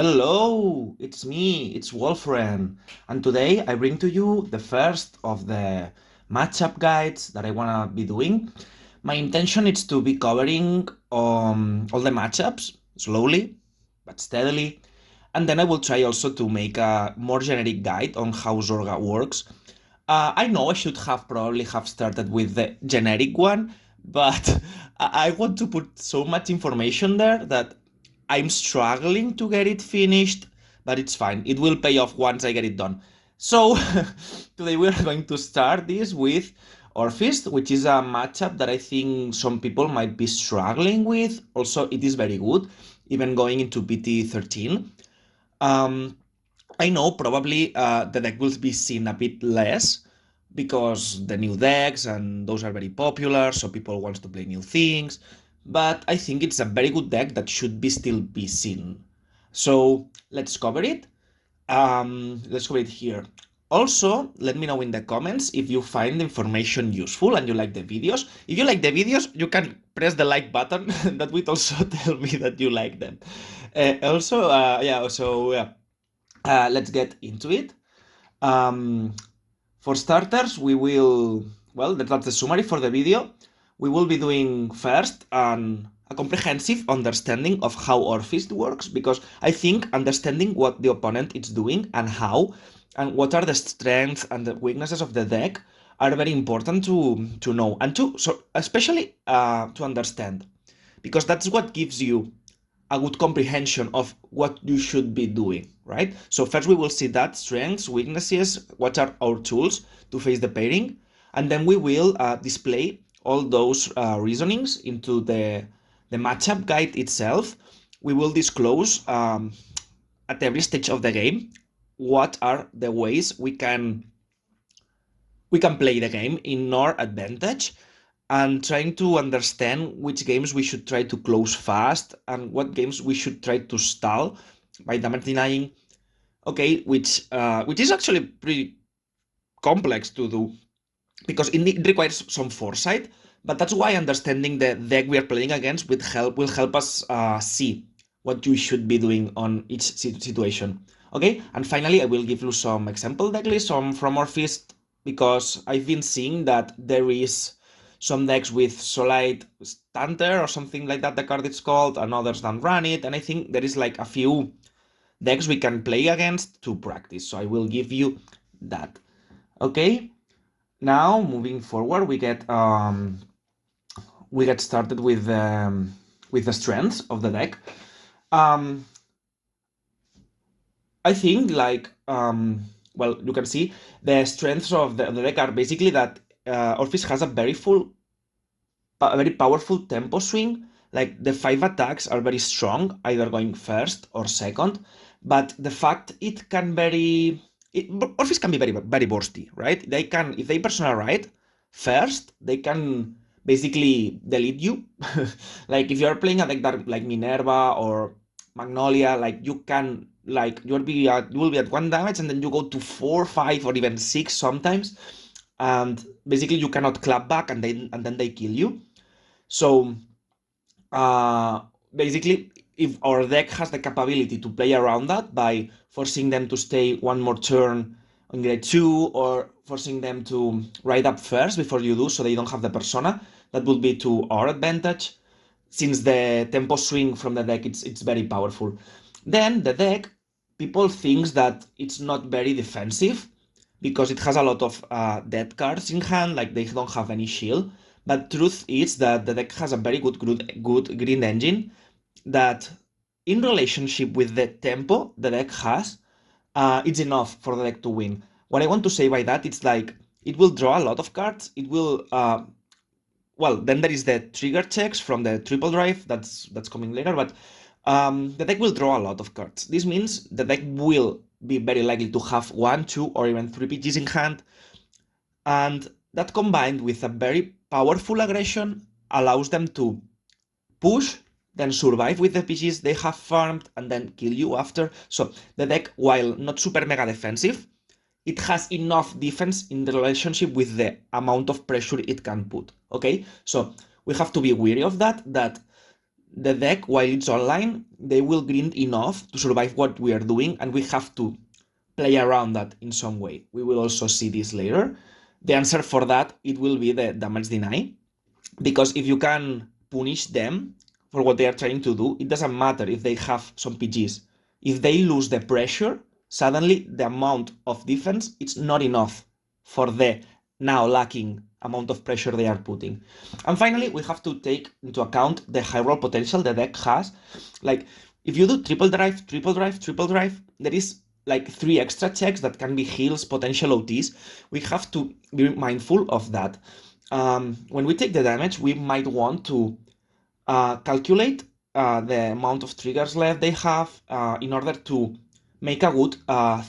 Hello, it's me, it's Wolfram, and today I bring to you the first of the matchup guides that I wanna be doing. My intention is to be covering all the matchups slowly but steadily, and then I will try also to make a more generic guide on how Zorga works. I know I should have probably have started with the generic one, but I want to put so much information there that I'm struggling to get it finished, but it's fine. It will pay off once I get it done. So today we are going to start this with Orfist, which is a matchup that I think some people might be struggling with. Also, it is very good, even going into PT13. Um, I know probably the deck will be seen a bit less because the new decks and those are very popular, so people want to play new things. But I think it's a very good deck that should be still be seen. So let's cover it. Let's cover it here. Also, let me know in the comments if you find the information useful and you like the videos. If you like the videos, you can press the like button. That would also tell me that you like them. Let's get into it. Um, for starters, that's the summary for the video. We will be doing first a comprehensive understanding of how Orfist works, because I think understanding what the opponent is doing and how, and what are the strengths and the weaknesses of the deck are very important to know, and especially to understand, because that's what gives you a good comprehension of what you should be doing, right? So first we will see that strengths, weaknesses, what are our tools to face the pairing, and then we will display all those reasonings into the matchup guide itself. We will disclose at every stage of the game what are the ways we can play the game in our advantage, and trying to understand which games we should try to close fast and what games we should try to stall by damage denying. Okay, which is actually pretty complex to do because it requires some foresight. But that's why understanding the deck we are playing against will help us see what you should be doing on each situation. Okay, and finally I will give you some example deck lists from Orfist, because I've been seeing that there is some decks with Solite Stunter or something like that, the card is called, and others don't run it, and I think there is like a few decks we can play against to practice, so I will give you that. Okay, now moving forward, we get started with the strengths of the deck. I think you can see the strengths of the deck are basically that Orfist has a very powerful tempo swing. Like the 5 attacks are very strong, either going first or second. But the fact Orfist can be very very bursty, right? They can, if they personal right first, they can basically delete you. Like if you're playing a deck that, like Minerva or Magnolia, like you can, like you will be at 1 damage and then you go to 4, 5, or even 6 sometimes, and basically you cannot clap back, and then they kill you. So basically, if our deck has the capability to play around that by forcing them to stay one more turn on grade 2, or forcing them to ride up first before you do, so they don't have the persona, that would be to our advantage, since the tempo swing from the deck, it's very powerful. Then the deck, people thinks that it's not very defensive because it has a lot of dead cards in hand, like they don't have any shield. But truth is that the deck has a very good green engine that, in relationship with the tempo the deck has, it's enough for the deck to win. What I want to say by that, it's like it will draw a lot of cards. It will then there is the trigger checks from the triple drive that's coming later, but the deck will draw a lot of cards. This means the deck will be very likely to have 1, 2, or even 3 PGs in hand, and that, combined with a very powerful aggression, allows them to push, then survive with the PGs they have farmed, and then kill you after. So the deck, while not super mega defensive, it has enough defense in the relationship with the amount of pressure it can put. Okay, so we have to be wary of that the deck, while it's online, they will grind enough to survive what we are doing, and we have to play around that in some way. We will also see this later. The answer for that, it will be the damage deny, because if you can punish them for what they are trying to do, it doesn't matter if they have some PGs. If they lose the pressure, suddenly the amount of defense, it's not enough for the now lacking amount of pressure they are putting. And finally, we have to take into account the high roll potential the deck has. Like, if you do triple drive, triple drive, triple drive, there is like 3 extra checks that can be heals, potential OTs. We have to be mindful of that. When we take the damage, we might want to calculate the amount of triggers left they have in order to make a good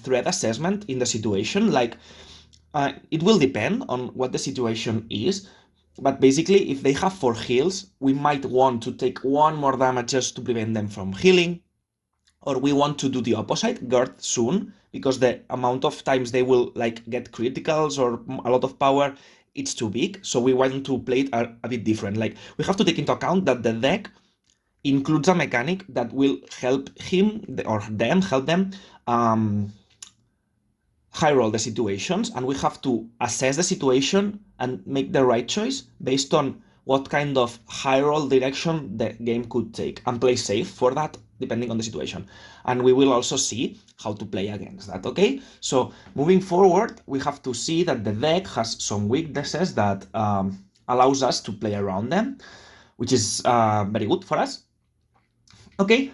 threat assessment in the situation. Like, it will depend on what the situation is, but basically, if they have 4 heals, we might want to take 1 more damage just to prevent them from healing, or we want to do the opposite, guard soon, because the amount of times they will like get criticals or a lot of power, it's too big. So we want to play it a bit different. Like, we have to take into account that the deck includes a mechanic that will help him or them, help them high roll the situations, and we have to assess the situation and make the right choice based on what kind of high roll direction the game could take, and play safe for that depending on the situation. And we will also see how to play against that, okay? So moving forward, we have to see that the deck has some weaknesses that allows us to play around them, which is very good for us. Okay,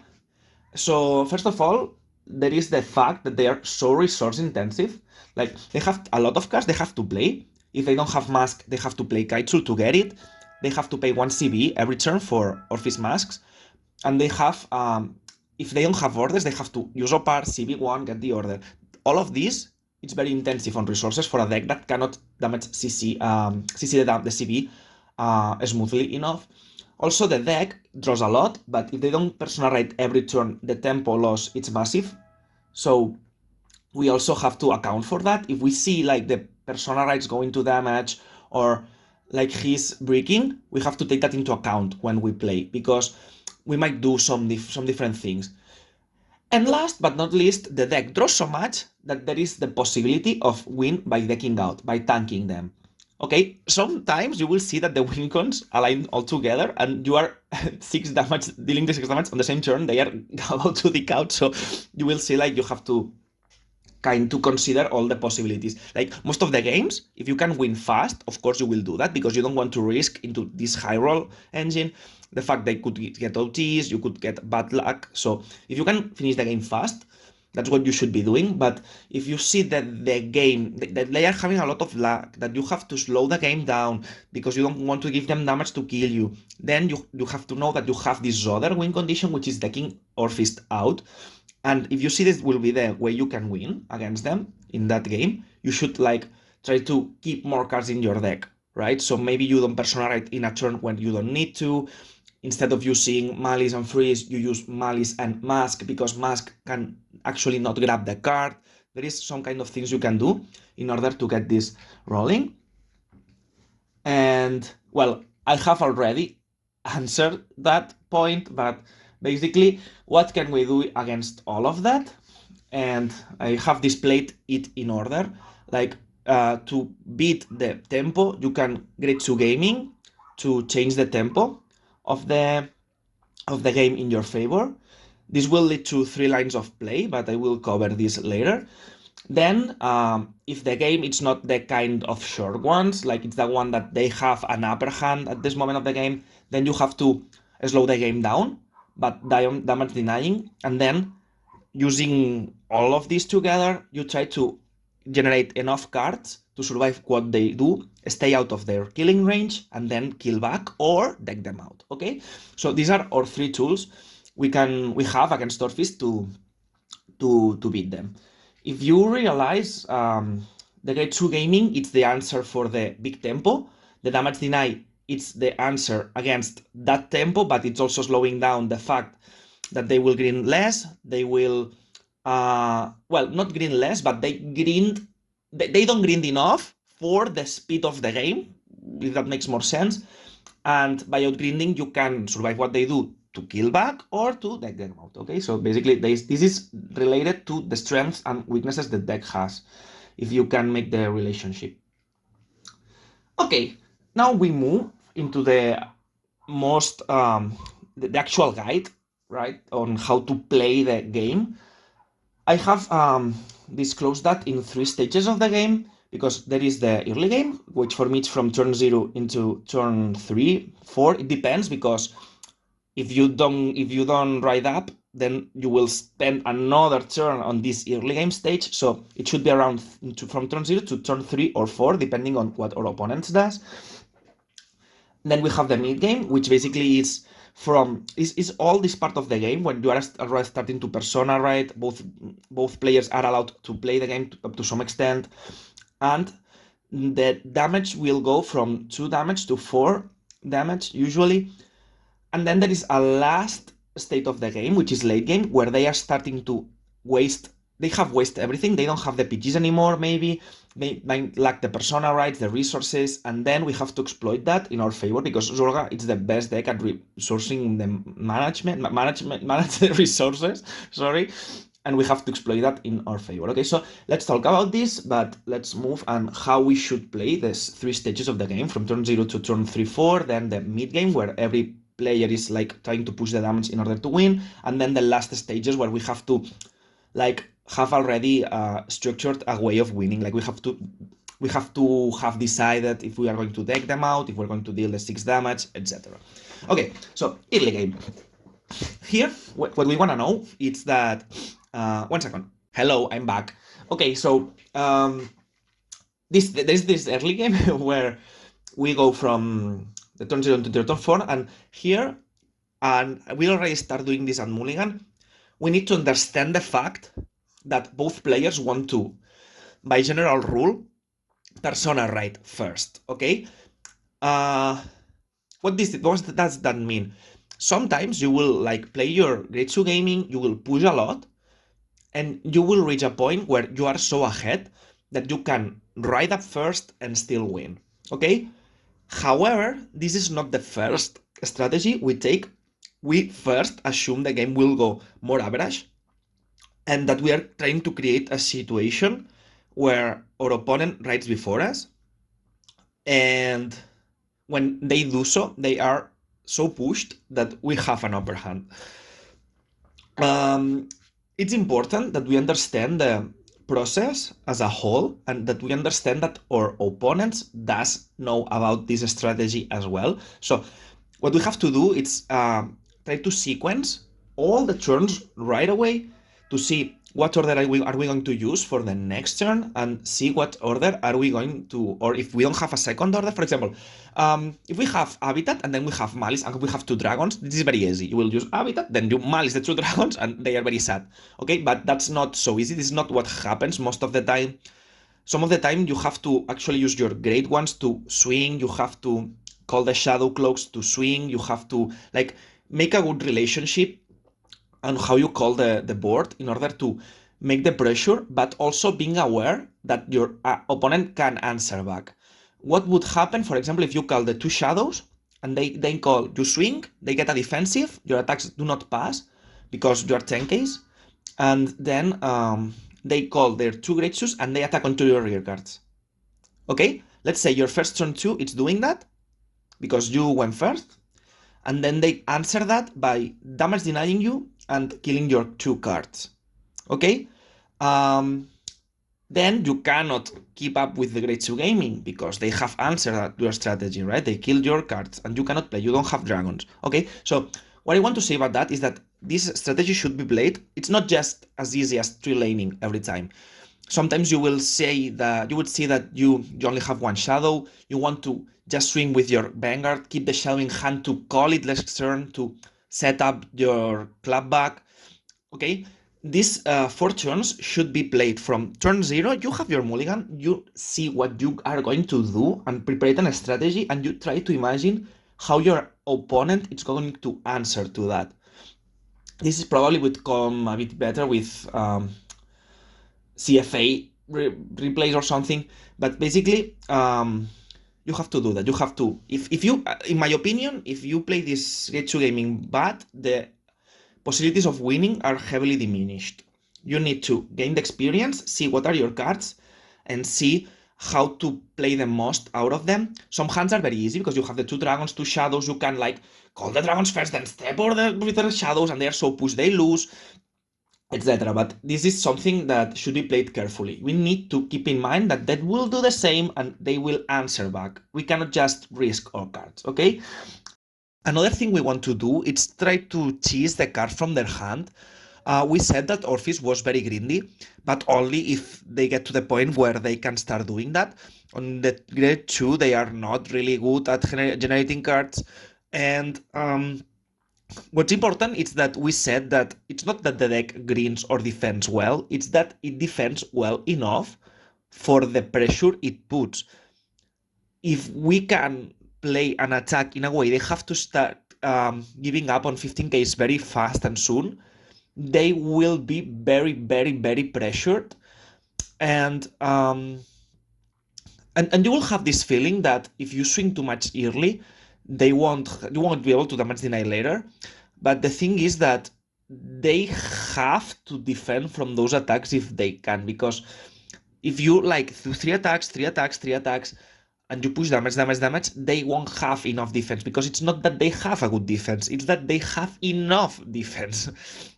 so first of all, there is the fact that they are so resource intensive. Like, they have a lot of cards they have to play. If they don't have mask, they have to play Kaitsul to get it. They have to pay 1 CB every turn for Orfist masks. And they have, if they don't have orders, they have to use Opar, CB1, get the order. All of this, it's very intensive on resources for a deck that cannot damage CC the CB smoothly enough. Also, the deck draws a lot, but if they don't persona write every turn, the tempo loss, it's massive. So we also have to account for that. If we see like the persona rights going to damage, or like he's breaking, we have to take that into account when we play, because we might do some different things. And last but not least, the deck draws so much that there is the possibility of win by decking out, by tanking them. Okay, sometimes you will see that the win cons align all together and you are 6 damage, dealing the 6 damage on the same turn, they are about to deck out, so you will see like you have to kind to consider all the possibilities. Like, most of the games, if you can win fast, of course you will do that, because you don't want to risk into this high roll engine the fact they could get OTs, you could get bad luck. So if you can finish the game fast, that's what you should be doing. But if you see that the game, that they are having a lot of luck, that you have to slow the game down because you don't want to give them damage to kill you, then you have to know that you have this other win condition, which is decking Orfist out. And if you see this will be the way you can win against them in that game, you should like try to keep more cards in your deck, right? So maybe you don't personalize in a turn when you don't need to. Instead of using Malice and Freeze, you use Malice and Mask, because Mask can actually not grab the card. There is some kind of things you can do in order to get this rolling. And, well, I have already answered that point, but basically, what can we do against all of that? And I have displayed it in order. Like, to beat the tempo, you can grade to gaming to change the tempo of the game in your favor. This will lead to 3 lines of play, but I will cover this later. Then, if the game is not the kind of short ones, like it's the one that they have an upper hand at this moment of the game, then you have to slow the game down, but damage denying, and then using all of these together, you try to generate enough cards to survive what they do, stay out of their killing range, and then kill back or deck them out, okay? So these are our 3 tools we have against Orfist to beat them. If you realize the grade 2 gaming, it's the answer for the big tempo. The damage deny, it's the answer against that tempo, but it's also slowing down the fact that they will green less. They will, well, not green less, but they don't grind enough for the speed of the game, if that makes more sense. And by outgrinding, you can survive what they do to kill back or to deck them out. Okay, so basically this is related to the strengths and weaknesses the deck has, if you can make the relationship. Okay, now we move into the most the actual guide, right, on how to play the game. I have disclosed that in 3 stages of the game, because there is the early game, which for me it's from turn 0 into turn 3, 4. It depends, because if you don't ride up, then you will spend another turn on this early game stage. So it should be around from turn 0 to turn 3 or 4, depending on what our opponent does. Then we have the mid game, which basically is all this part of the game when you are starting to persona, right? Both players are allowed to play the game up to some extent, and the damage will go from 2 damage to 4 damage usually. And then there is a last state of the game, which is late game, where they are starting to waste. They have wasted everything. They don't have the PGs anymore, maybe. They might lack the persona rights, the resources, and then we have to exploit that in our favor, because Zorga is the best deck at resourcing the manage the resources, sorry, and we have to exploit that in our favor. Okay, so let's talk about this, but let's move on how we should play these 3 stages of the game, from turn 0 to turn 3, 4, then the mid game, where every player is like trying to push the damage in order to win, and then the last stages where we have to like have already structured a way of winning. Like we have to have decided if we are going to deck them out, if we're going to deal the 6 damage, etc. Okay, so early game. Here, what we want to know is that 1 second. Hello, I'm back. Okay, so there's this early game where we go from the turn 0 to the turn 4, and here, and we already start doing this at Mulligan, we need to understand the fact that both players want to, by general rule, persona right first, okay? What does that mean? Sometimes you will like play your grade 2 gaming, you will push a lot, and you will reach a point where you are so ahead that you can ride up first and still win, okay? However, this is not the first strategy we take. We first assume the game will go more average, and that we are trying to create a situation where our opponent rides before us, and when they do so, they are so pushed that we have an upper hand. It's important that we understand the process as a whole, and that we understand that our opponents does know about this strategy as well. So what we have to do is try to sequence all the turns right away to see what order are we going to use for the next turn, and see what order are we going to, or if we don't have a second order, for example, if we have Habitat and then we have Malice and we have 2 dragons, this is very easy. You will use Habitat, then you Malice the 2 dragons, and they are very sad. Okay, but that's not so easy. This is not what happens most of the time. Some of the time you have to actually use your great ones to swing, you have to call the Shadow Cloaks to swing, you have to like make a good relationship on how you call the board in order to make the pressure, but also being aware that your opponent can answer back. What would happen, for example, if you call the 2 shadows and they call you swing, they get a defensive, your attacks do not pass because you are 10Ks, and then they call their 2 great shoes and they attack onto your rear guards. Okay, let's say your first turn 2 it's doing that because you went first, and then they answer that by damage denying you and killing your 2 cards. Okay? Then you cannot keep up with the grade 2 gaming because they have answered your strategy, right? They killed your cards and you cannot play. You don't have dragons. Okay? So what I want to say about that is that this strategy should be played. It's not just as easy as 3 laning every time. Sometimes you will say that you would see that you only have 1 shadow. You want to just swing with your Vanguard, keep the shadow in hand to call it next turn, to set up your clapback. Okay, these 4 turns should be played from turn 0. You have your mulligan, you see what you are going to do and prepare a strategy, and you try to imagine how your opponent is going to answer to that. This probably would come a bit better with CFA replays or something, but basically You have to do that. You have to, if you, in my opinion, if you play this Grade 2 gaming bad, the possibilities of winning are heavily diminished. You need to gain the experience, see what are your cards, and see how to play the most out of them. Some hands are very easy because you have the 2 dragons, 2 shadows. You can like call the dragons first, then step over with the shadows, and they are so pushed they lose, etc. But this is something that should be played carefully. We need to keep in mind that they will do the same and they will answer back. We cannot just risk our cards, okay? Another thing we want to do is try to cheese the cards from their hand. We said that Orfist was very grindy, but only if they get to the point where they can start doing that. On the grade 2, they are not really good at generating cards. And what's important is that we said that it's not that the deck greens or defends well, it's that it defends well enough for the pressure it puts. If we can play an attack in a way they have to start giving up on 15Ks very fast and soon, they will be very, very, very pressured. And you will have this feeling that if you swing too much early, you won't be able to damage deny later. But the thing is that they have to defend from those attacks if they can, because if you like 3 attacks, 3 attacks, 3 attacks, and you push damage, they won't have enough defense, because it's not that they have a good defense, it's that they have enough defense.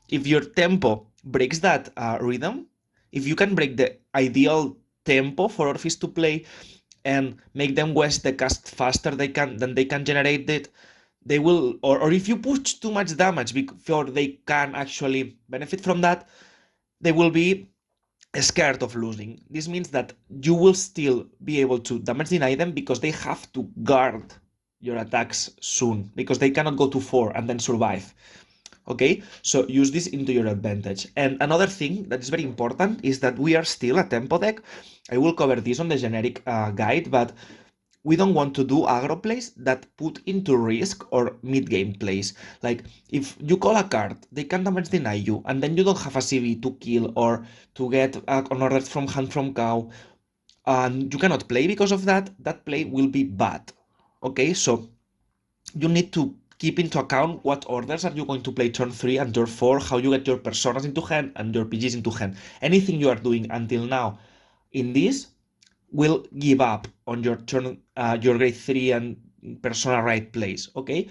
If your tempo breaks that rhythm, if you can break the ideal tempo for Orfist to play and make them waste the cast faster than they can generate it, they will, or if you push too much damage before they can actually benefit from that, they will be scared of losing. This means that you will still be able to damage deny them because they have to guard your attacks soon, because they cannot go to 4 and then survive. Okay, so use this into your advantage. And another thing that is very important is that we are still a tempo deck. I will cover this on the generic guide, but we don't want to do aggro plays that put into risk or mid-game plays. Like, if you call a card, they can damage deny you, and then you don't have a CV to kill or to get an order from hand from cow, and you cannot play because of that, that play will be bad. Okay, so you need to keep into account what orders are you going to play turn 3 and turn 4, how you get your personas into hand and your PGs into hand. Anything you are doing until now in this will give up on your turn, your grade 3 and persona right plays, okay?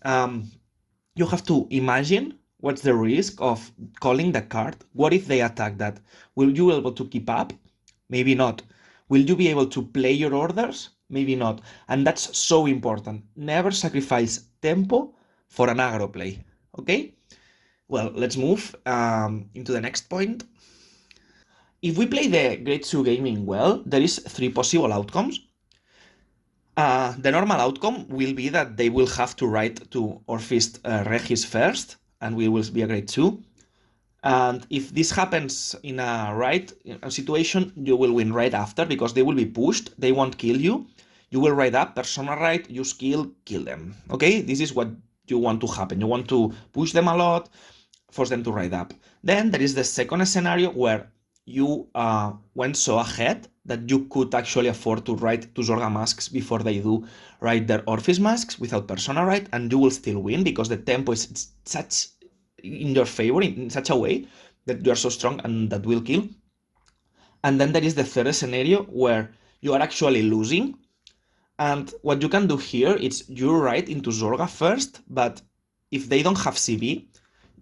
You have to imagine what's the risk of calling the card. What if they attack that? Will you be able to keep up? Maybe not. Will you be able to play your orders? Maybe not. And that's so important. Never sacrifice tempo for an aggro play, okay? Well, let's move into the next point. If we play the grade 2 gaming well, there is 3 possible outcomes. The normal outcome will be that they will have to write to Orfist Regis first, and we will be a grade 2. And if this happens in a situation, you will win right after, because they will be pushed, they won't kill you. You will write up, persona right, use skill, kill them. Okay, this is what you want to happen. You want to push them a lot, force them to write up. Then there is the second scenario where you went so ahead that you could actually afford to write to Zorga masks before they do write their Orfist masks without persona right, and you will still win because the tempo is such in your favor in such a way that you are so strong and that will kill. And then there is the third scenario where you are actually losing, and what you can do here is you write into Zorga first, but if they don't have CV,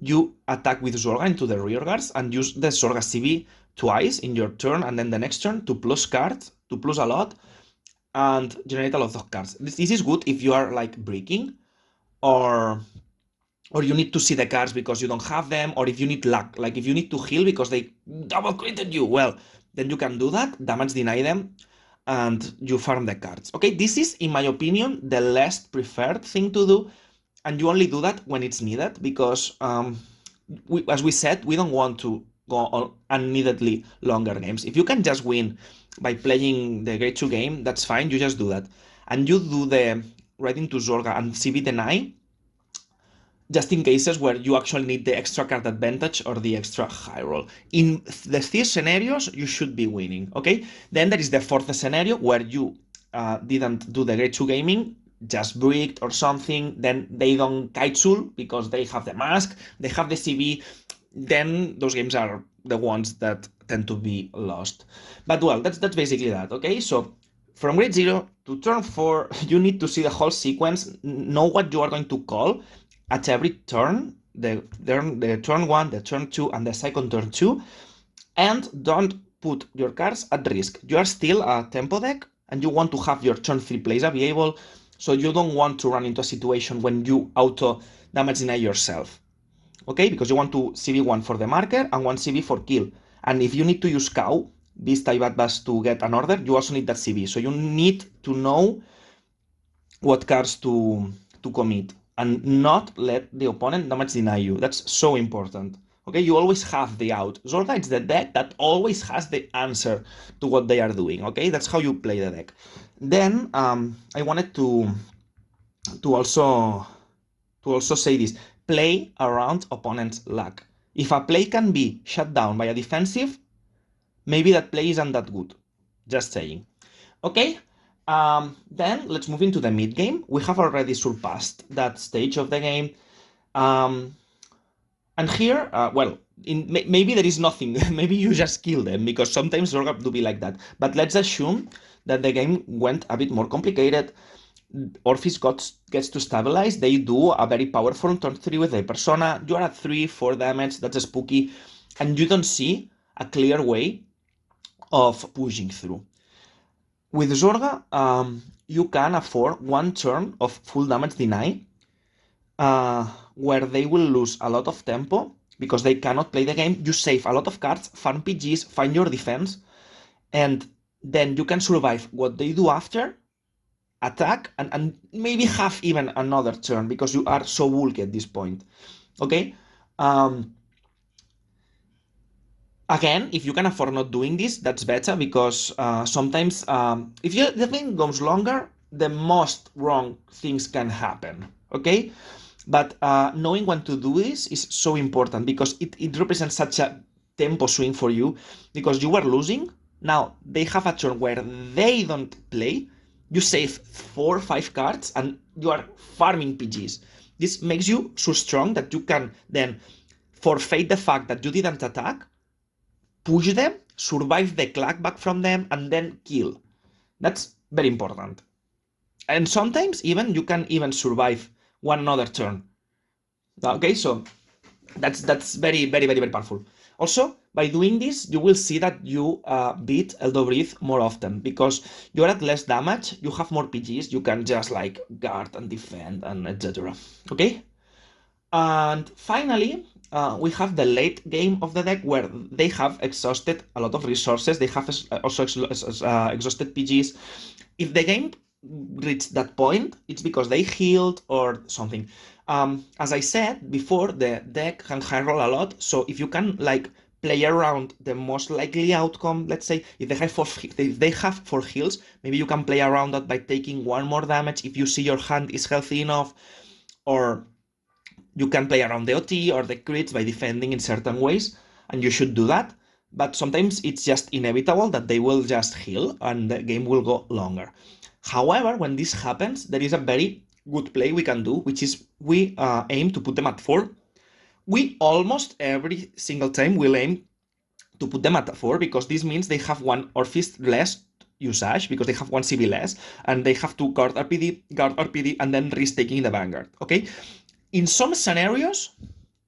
you attack with Zorga into the rearguards and use the Zorga CV twice in your turn and then the next turn to plus cards, to plus a lot, and generate a lot of cards. This is good if you are like breaking, or you need to see the cards because you don't have them, or if you need luck, like if you need to heal because they double critted you, well, then you can do that, damage deny them, and you farm the cards. Okay, this is, in my opinion, the least preferred thing to do, and you only do that when it's needed, because as we said, we don't want to go on unneededly longer games. If you can just win by playing the grade 2 game, that's fine, you just do that. And you do the writing to Zorga and CV deny just in cases where you actually need the extra card advantage or the extra high roll. In the three scenarios, you should be winning, okay? Then there is the fourth scenario where you didn't do the grade 2 gaming, just bricked or something, then they don't kaitsul because they have the mask, they have the CV, then those games are the ones that tend to be lost. But well, that's basically that, okay? So from grade 0 to turn 4, you need to see the whole sequence, know what you are going to call at every turn, the turn 1, the turn 2, and the second turn 2, and don't put your cards at risk. You are still a tempo deck, and you want to have your turn 3 plays available, so you don't want to run into a situation when you auto damage deny yourself. Okay, because you want to CV1 for the marker and 1 CV for kill. And if you need to use cow, this type advance to get an order, you also need that CV. So you need to know what cards to commit and not let the opponent damage deny you. That's so important. Okay, you always have the out. Zorga is the deck that always has the answer to what they are doing. Okay, that's how you play the deck. Then I wanted to also say this: play around opponent's luck. If a play can be shut down by a defensive, maybe that play isn't that good. Just saying. Okay, then let's move into the mid game. We have already surpassed that stage of the game. And here, well, maybe there is nothing. Maybe you just kill them, because sometimes Zorga do be like that. But let's assume that the game went a bit more complicated. Orfist gets to stabilize. They do a very powerful turn 3 with a persona. You are at 3-4 damage. That's a spooky. And you don't see a clear way of pushing through. With Zorga, you can afford one turn of full damage deny, where they will lose a lot of tempo because they cannot play the game. You save a lot of cards, farm PGs, find your defense, and then you can survive what they do after, attack, and maybe have even another turn because you are so bulky at this point. Okay? Again, if you can afford not doing this, that's better, because sometimes if the thing goes longer, the most wrong things can happen. Okay? But knowing when to do this is so important, because it represents such a tempo swing for you, because you were losing. Now they have a turn where they don't play. You save 4 or 5 cards and you are farming PGs. This makes you so strong that you can then forfeit the fact that you didn't attack, push them, survive the clackback from them, and then kill. That's very important. And sometimes even you can even survive one another turn. Okay, so that's very, very, very, very powerful. Also, by doing this, you will see that you beat Eldo Breathe more often, because you're at less damage, you have more PGs, you can just like guard and defend and etc. Okay? And finally, we have the late game of the deck, where they have exhausted a lot of resources. They have also exhausted PGs. If the game reached that point, it's because they healed or something. As I said before, the deck can high roll a lot, so if you can like play around the most likely outcome, let's say if they have 4 heals, maybe you can play around that by taking 1 more damage if you see your hand is healthy enough, or you can play around the OT or the crits by defending in certain ways, and you should do that. But sometimes it's just inevitable that they will just heal and the game will go longer. However, when this happens, there is a very good play we can do, which is we aim to put them at 4. We almost every single time will aim to put them at 4, because this means they have 1 Orfist less usage, because they have 1 CV less, and they have to guard RPD, and then risk taking the Vanguard. Okay? In some scenarios,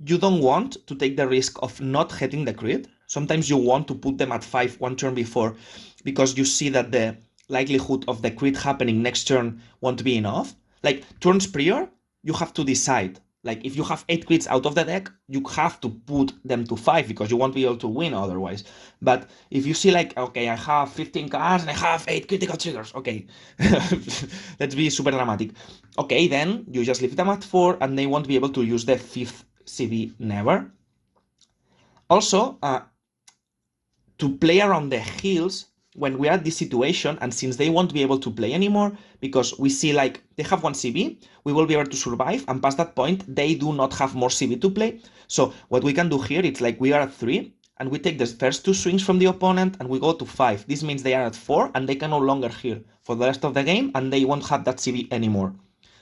you don't want to take the risk of not hitting the crit. Sometimes you want to put them at 5 one turn before, because you see that the likelihood of the crit happening next turn won't be enough. Like turns prior, you have to decide. Like if you have 8 crits out of the deck, you have to put them to 5, because you won't be able to win otherwise. But if you see like, okay, I have 15 cards and I have 8 critical triggers, okay, let's be super dramatic. Okay, then you just leave them at 4 and they won't be able to use the 5th CV never. Also, to play around the heals, when we are at this situation, and since they won't be able to play anymore, because we see like they have 1 CV, we will be able to survive, and past that point, they do not have more CV to play. So what we can do here, it's like we are at 3, and we take the first 2 swings from the opponent and we go to 5. This means they are at 4 and they can no longer heal for the rest of the game and they won't have that CB anymore.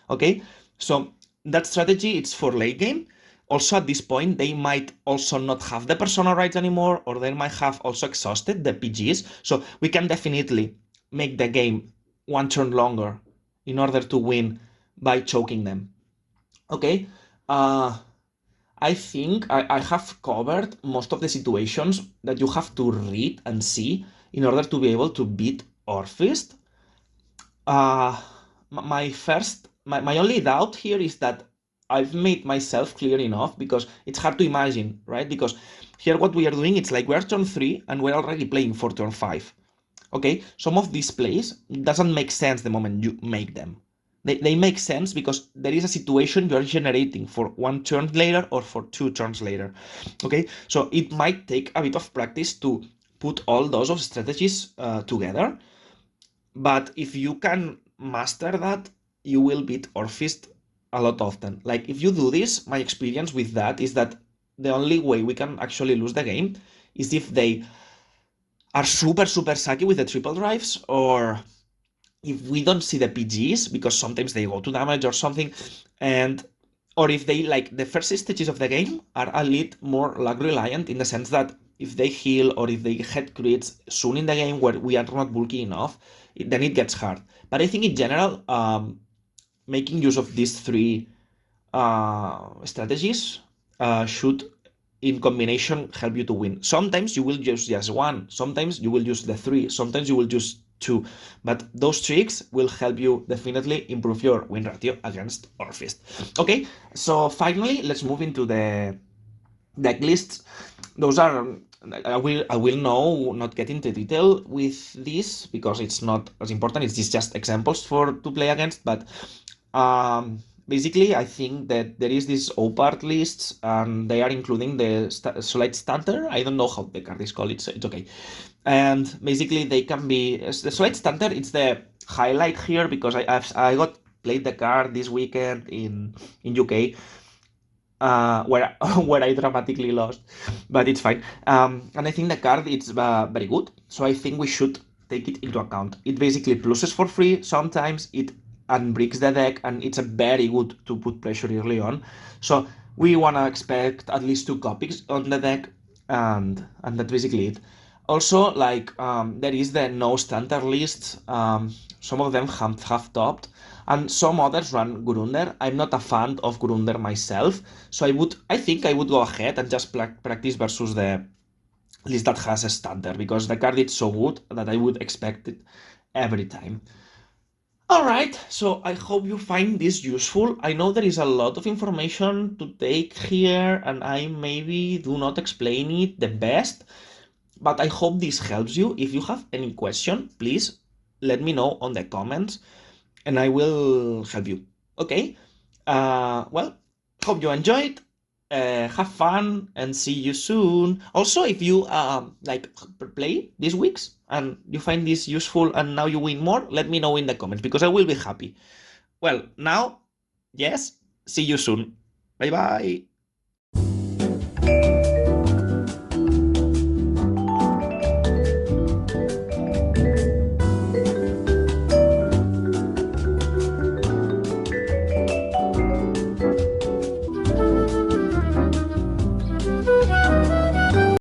Okay, so that strategy, it's for late game. Also at this point, they might also not have the personal rights anymore, or they might have also exhausted the PGs. So we can definitely make the game 1 turn longer in order to win by choking them. Okay, I think I have covered most of the situations that you have to read and see in order to be able to beat Orfist. My only doubt here is that I've made myself clear enough, because it's hard to imagine, right? Because here what we are doing, it's like we're turn 3 and we're already playing for turn 5. Okay, some of these plays doesn't make sense the moment you make them. They make sense because there is a situation you're generating for 1 turn later or for 2 turns later. Okay, so it might take a bit of practice to put all those of strategies together. But if you can master that, you will beat Orfist a lot often. Like, if you do this, my experience with that is that the only way we can actually lose the game is if they are super sucky with the triple drives, or if we don't see the PGs, because sometimes they go to damage or something, or if they, like, the first stages of the game are a little more luck reliant, in the sense that if they heal or if they get crits soon in the game where we are not bulky enough, then it gets hard. But I think in general, making use of these 3 strategies should, in combination, help you to win. Sometimes you will use just 1, sometimes you will use the 3, sometimes you will use 2, but those tricks will help you definitely improve your win ratio against Orfist. Okay, so finally, let's move into the deck lists. Those are, I will not get into detail with this because it's not as important. It's just examples to play against, but basically, I think that there is this OPART lists, and they are including the Solid Starter. I don't know how the card is called, it's okay. And basically, they can be, the Solid Starter, it's the highlight here, because I got played the card this weekend in UK, where I dramatically lost, but it's fine. And I think the card, it's very good, so I think we should take it into account. It basically pluses for free, sometimes it unbricks the deck, and it's a very good to put pressure early on. So we want to expect at least 2 copies on the deck, and that's basically it. Also, like, there is the no standard list. Some of them have topped, and some others run Gurunder. I'm not a fan of Gurunder myself, so I think I would go ahead and just practice versus the list that has a standard, because the card is so good that I would expect it every time. Alright, so I hope you find this useful. I know there is a lot of information to take here, and I maybe do not explain it the best, but I hope this helps you. If you have any question, please let me know on the comments, and I will help you. Okay? Well, hope you enjoyed. Have fun and see you soon. Also, if you like play these weeks and you find this useful and now you win more, let me know in the comments, because I will be happy. Well, now, yes, see you soon. Bye bye.